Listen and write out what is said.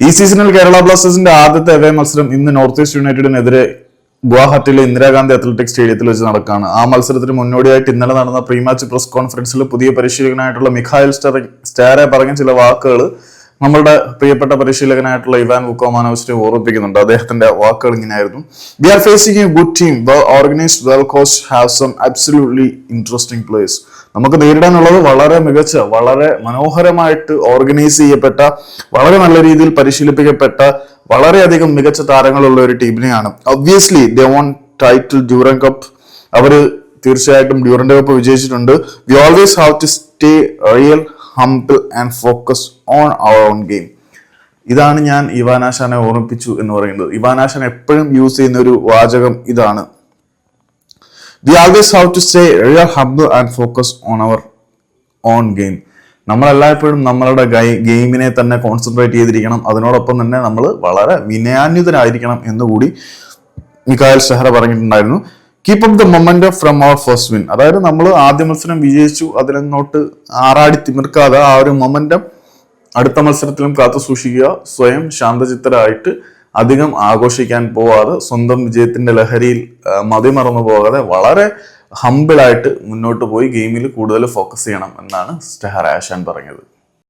ഈ സീസണിൽ കേരള ബ്ലാസ്റ്റേഴ്സിന്റെ ആദ്യത്തെ അവേ മത്സരം ഇന്ന് നോർത്ത് ഈസ്റ്റ് യുണൈറ്റഡിനെതിരെ ഗുവാഹട്ടിയിലെ ഇന്ദിരാഗാന്ധി അത്ലറ്റിക് സ്റ്റേഡിയത്തിൽ വെച്ച് നടക്കുകയാണ്. ആ മത്സരത്തിന് മുന്നോടിയായിട്ട് ഇന്നലെ നടന്ന പ്രീ മാച്ച് പ്രസ് കോൺഫറൻസിൽ പുതിയ പരിശീലകനായിട്ടുള്ള മിഖായിൽ സ്റ്റാരെ പറഞ്ഞ ചില വാക്കുകൾ നമ്മളുടെ പ്രിയപ്പെട്ട പരിശീലകനായിട്ടുള്ള ഇവാൻ വുക്കോമാനോവിച്ചിനെ ഓർമ്മിപ്പിക്കുന്നുണ്ട്. അദ്ദേഹത്തിന്റെ വാക്കുകൾ ഇങ്ങനെയായിരുന്നു: we are facing a good team, well organised, well coached, have some absolutely interesting players. നമുക്ക് നേരിടാനുള്ളത് വളരെ മികച്ച, വളരെ മനോഹരമായിട്ട് ഓർഗനൈസ് ചെയ്യപ്പെട്ട, വളരെ നല്ല രീതിയിൽ പരിശീലിപ്പിക്കപ്പെട്ട, വളരെയധികം മികച്ച താരങ്ങളുള്ള ഒരു ടീമിനെയാണ്. Obviously they won title Durand cup. അവര് തീർച്ചയായിട്ടും ഡ്യൂറന്റ് കപ്പ് വിജയിച്ചിട്ടുണ്ട്. We always have to stay real humble and focus on our own game. ഇതാണ് ഞാൻ ഇവാൻ ആശാനെ ഓർമ്മിപ്പിച്ചു എന്ന് പറയുന്നത്. ഇവാൻ ആശാൻ എപ്പോഴും യൂസ് ചെയ്യുന്ന ഒരു വാചകം ഇതാണ്: we always have to stay real humble and focus on our own game. നമ്മളെല്ലായ്പ്പോഴും നമ്മളുടെ ഗെയിമിനെ തന്നെ കോൺസെൻട്രേറ്റ് ചെയ്തിരിക്കണം. അതിനോടൊപ്പം തന്നെ നമ്മൾ വളരെ വിനയാന്വിതരായിരിക്കണം എന്നുകൂടി മിഖായിൽ സ്റ്റഹറ പറഞ്ഞിട്ടുണ്ടായിരുന്നു. Keep up the momentum from our first win. അതായത് നമ്മൾ ആദ്യ മത്സരം വിജയിച്ചു, അതിനോട്ട് ആറാടി തിമിർക്കാതെ ആ ഒരു മൊമെന്റം അടുത്ത മത്സരത്തിലും കാത്തു സൂക്ഷിക്കുക. സ്വയം ശാന്തചിത്തരായിട്ട് അധികം ആഘോഷിക്കാൻ പോവാതെ, സ്വന്തം വിജയത്തിന്റെ ലഹരിയിൽ മതിമറന്നു പോകാതെ വളരെ ഹംബിളായിട്ട് മുന്നോട്ട് പോയി ഗെയിമിൽ കൂടുതൽ ഫോക്കസ് ചെയ്യണം എന്നാണ് സ്റ്റഹറ ആശാൻ പറഞ്ഞത്.